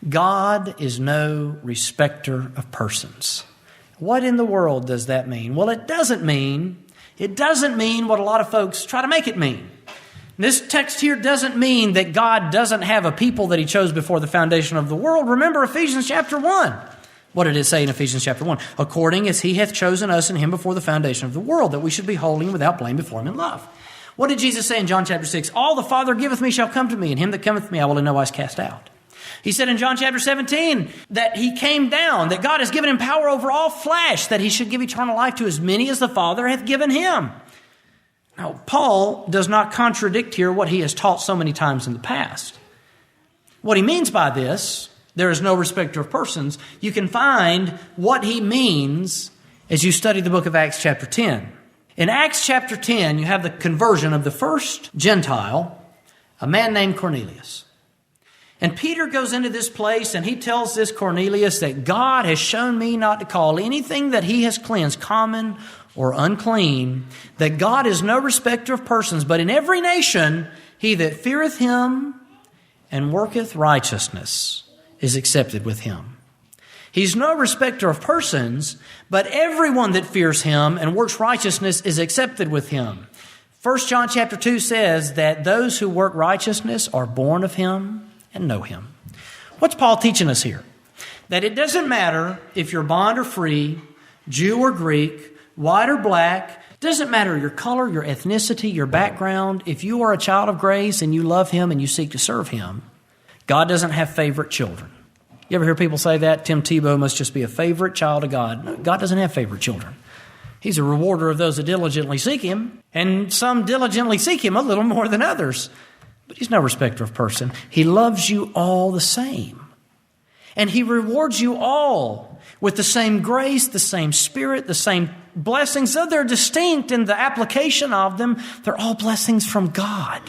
God is no respecter of persons. What in the world does that mean? Well, it doesn't mean what a lot of folks try to make it mean. This text here doesn't mean that God doesn't have a people that he chose before the foundation of the world. Remember Ephesians chapter 1. What did it say in Ephesians chapter 1? According as he hath chosen us in him before the foundation of the world, that we should be holy and without blame before him in love. What did Jesus say in John chapter 6? All the Father giveth me shall come to me, and him that cometh to me I will in no wise cast out. He said in John chapter 17 that he came down, that God has given him power over all flesh, that he should give eternal life to as many as the Father hath given him. Now, Paul does not contradict here what he has taught so many times in the past. What he means by this, there is no respecter of persons, you can find what he means as you study the book of Acts chapter 10. In Acts chapter 10, you have the conversion of the first Gentile, a man named Cornelius. And Peter goes into this place and he tells this Cornelius that God has shown me not to call anything that he has cleansed common or unclean, that God is no respecter of persons, but in every nation he that feareth him and worketh righteousness is accepted with him. He's no respecter of persons, but everyone that fears him and works righteousness is accepted with him. 1 John chapter 2 says that those who work righteousness are born of him and know him. What's Paul teaching us here? That it doesn't matter if you're bond or free, Jew or Greek, white or black, doesn't matter your color, your ethnicity, your background. If you are a child of grace and you love him and you seek to serve him, God doesn't have favorite children. You ever hear people say that? Tim Tebow must just be a favorite child of God. No, God doesn't have favorite children. He's a rewarder of those that diligently seek him, and some diligently seek him a little more than others. But he's no respecter of person. He loves you all the same. And he rewards you all with the same grace, the same spirit, the same blessings. Though they're distinct in the application of them, they're all blessings from God.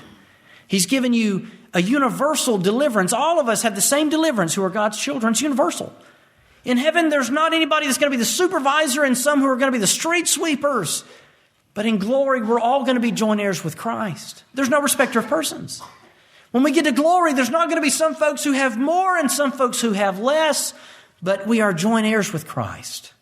He's given you a universal deliverance. All of us have the same deliverance who are God's children. It's universal. In heaven, there's not anybody that's going to be the supervisor and some who are going to be the street sweepers. But in glory, we're all going to be joint heirs with Christ. There's no respecter of persons. When we get to glory, there's not going to be some folks who have more and some folks who have less, but we are joint heirs with Christ.